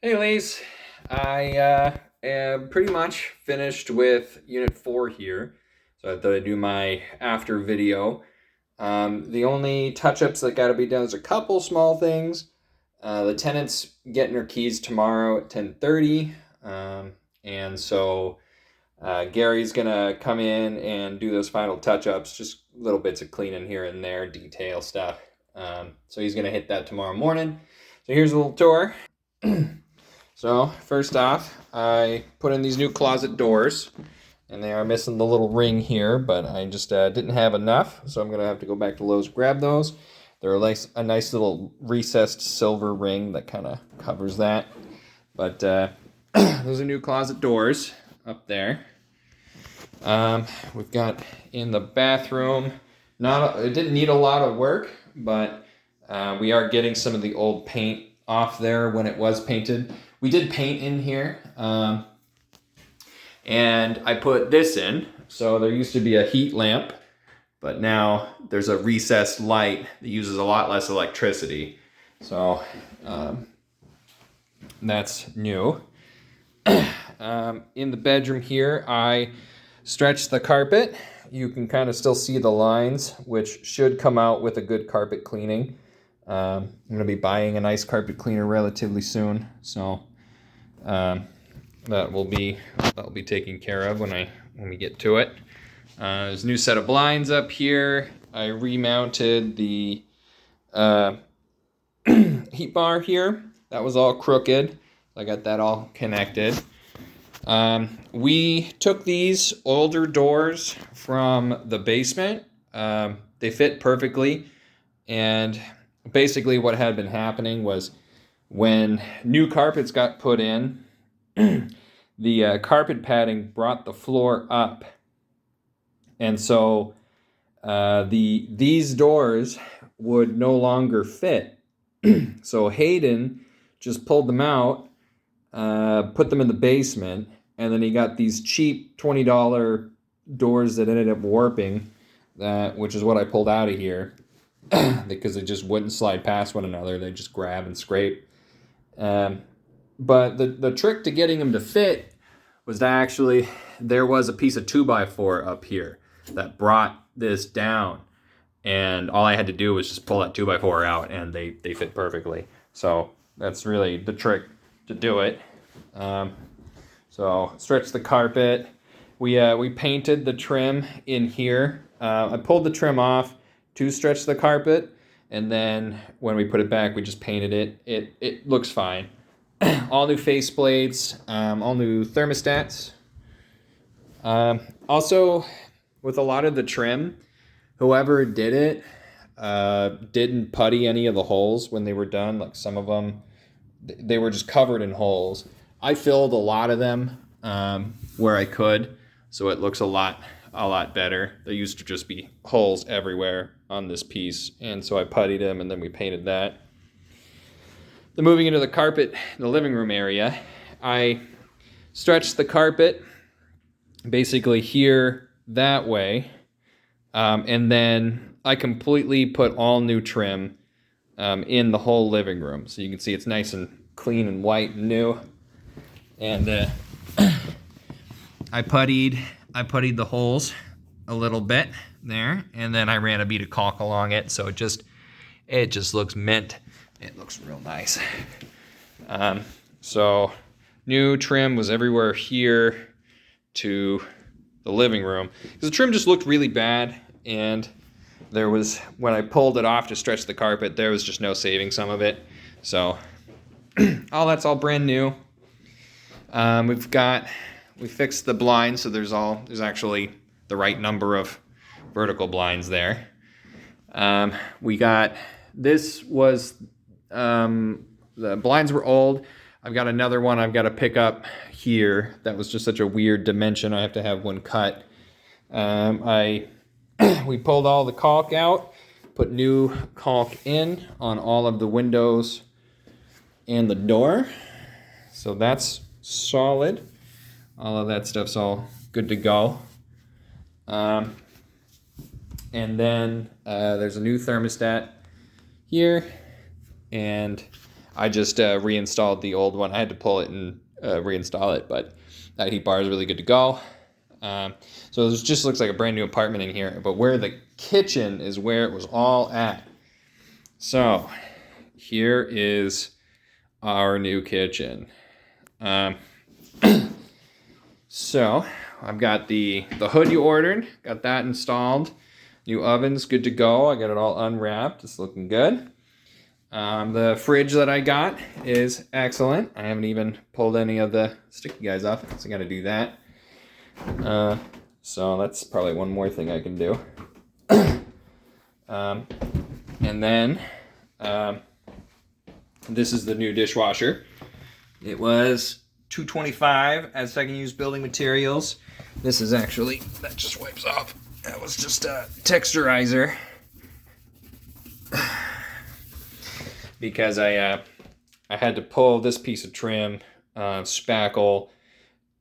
Hey, Lise. I am pretty much finished with Unit 4 here. So I thought I'd do my after video. The only touch-ups that got to be done is a couple small things. The tenant's getting her keys tomorrow at 10:30. And so Gary's going to come in and do those final touch-ups, just little bits of cleaning here and there, detail stuff. So he's going to hit that tomorrow morning. So here's a little tour. So first off, I put in these new closet doors, and they are missing the little ring here, but I just didn't have enough, so I'm gonna have to go back to Lowe's grab those. They're a nice little recessed silver ring that kind of covers that. But those are new closet doors up there. We've got in the bathroom. It didn't need a lot of work, but we are getting some of the old paint off there when it was painted. We did paint in here, and I put this in. So there used to be a heat lamp, but now there's a recessed light that uses a lot less electricity. So that's new. In the bedroom here, I stretched the carpet. You can kind of still see the lines, which should come out with a good carpet cleaning. I'm going to be buying a nice carpet cleaner relatively soon, so that will be taken care of when we get to it. There's a new set of blinds up here. I remounted the heat bar here. That was all crooked. I got that all connected. We took these older doors from the basement. They fit perfectly, and basically what had been happening was when new carpets got put in, the carpet padding brought the floor up, and so these doors would no longer fit. So Hayden just pulled them out, put them in the basement, and then he got these cheap $20 doors that ended up warping, which is what I pulled out of here because they just wouldn't slide past one another. They just grab and scrape. But the trick to getting them to fit was that actually there was a piece of 2x4 up here that brought this down. And all I had to do was just pull that 2x4 out, and they fit perfectly. So that's really the trick to do it. So stretch the carpet. We painted the trim in here. I pulled the trim off to stretch the carpet, and then when we put it back, we just painted it. It looks fine. All new faceplates, all new thermostats. Also, with a lot of the trim, whoever did it didn't putty any of the holes when they were done. Like some of them, they were just covered in holes. I filled a lot of them where I could, so it looks a lot better. There used to just be holes everywhere on this piece, and so I puttied them, and then we painted that. Then moving into the carpet in the living room area, I stretched the carpet basically here that way, and then I completely put all new trim in the whole living room. So you can see it's nice and clean and white and new. And I puttied the holes a little bit there, and then I ran a bead of caulk along it, so it just looks mint. It looks real nice. So new trim was everywhere here to the living room, because the trim just looked really bad, and there was, when I pulled it off to stretch the carpet, there was just no saving some of it. So that's all brand new. We fixed the blinds, so there's actually the right number of vertical blinds there. The blinds were old. I've got another one I've got to pick up here. That was just such a weird dimension. I have to have one cut. We pulled all the caulk out, put new caulk in on all of the windows and the door. So that's solid. All of that stuff's all good to go. And then there's a new thermostat here, and I just reinstalled the old one. I had to pull it and reinstall it, but that heat bar is really good to go. So this just looks like a brand new apartment in here, but where the kitchen is where it was all at. So here is our new kitchen. So I've got the hood you ordered, got that installed. New oven's good to go. I got it all unwrapped. It's looking good. The fridge that I got is excellent. I haven't even pulled any of the sticky guys off, so I got to do that. So that's probably one more thing I can do. And then this is the new dishwasher. It was $225 as second use building materials. This is actually, that just wipes off. That was just a texturizer. Because I had to pull this piece of trim, spackle,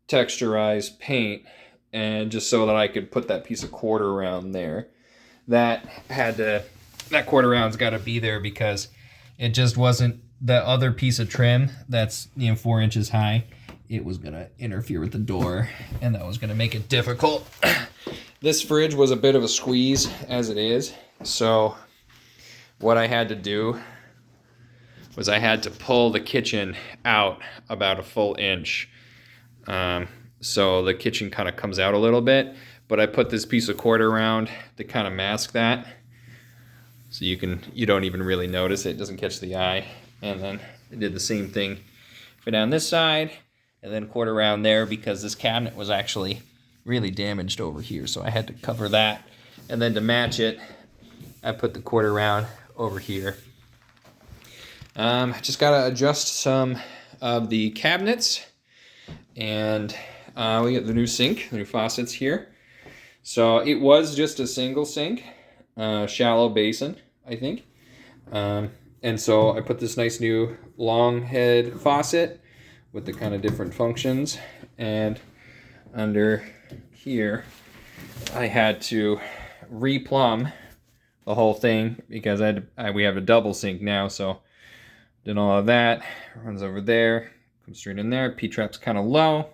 texturize, paint, and just so that I could put that piece of quarter round there. That quarter round's got to be there because it just wasn't the other piece of trim that's 4 inches high. It was gonna interfere with the door, and that was gonna make it difficult. This fridge was a bit of a squeeze as it is, so what I had to do was I had to pull the kitchen out about a full inch. So the kitchen kind of comes out a little bit, but I put this piece of quarter round to kind of mask that. So you don't even really notice it. It doesn't catch the eye. And then I did the same thing for down this side, and then quarter round there because this cabinet was actually really damaged over here. So I had to cover that. And then to match it, I put the quarter round over here. Just got to adjust some of the cabinets, and we got the new sink, the new faucets here. So it was just a single sink, shallow basin, I think. And so I put this nice new long head faucet with the kind of different functions, and under here I had to replumb the whole thing because we have a double sink now, so did all of that. Runs over there, comes straight in there. P-trap's kind of low,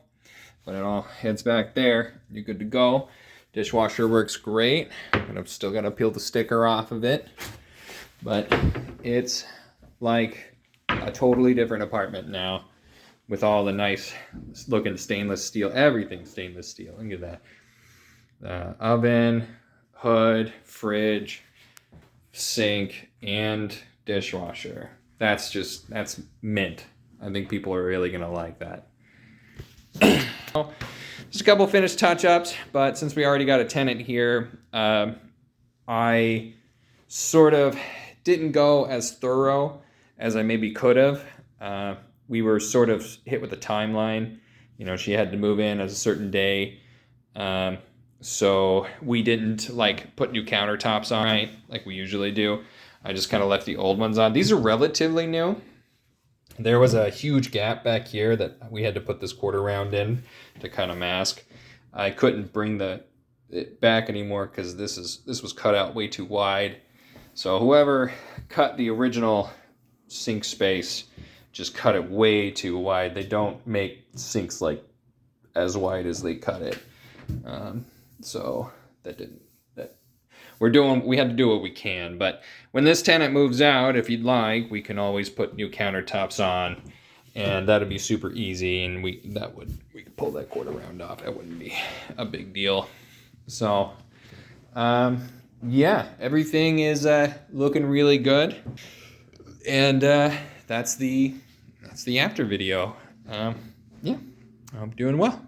but it all heads back there. You're good to go. Dishwasher works great. I've still got to peel the sticker off of it, but it's like a totally different apartment now with all the nice looking stainless steel, everything stainless steel. Look at that. Oven, hood, fridge, sink, and dishwasher. That's mint. I think people are really gonna like that. Just a couple finished touch-ups, but since we already got a tenant here, I sort of didn't go as thorough as I maybe could have. We were sort of hit with a timeline. She had to move in at a certain day. So we didn't put new countertops on right like we usually do. I just kind of left the old ones on. These are relatively new. There was a huge gap back here that we had to put this quarter round in to kind of mask. I couldn't bring it back anymore because this was cut out way too wide. So whoever cut the original sink space just cut it way too wide. They don't make sinks as wide as they cut it. So we had to do what we can. But when this tenant moves out, if you'd like, we can always put new countertops on, and that'd be super easy. And we could pull that quarter round off. That wouldn't be a big deal. So, yeah, everything is looking really good, and that's the after video. Yeah, I'm doing well.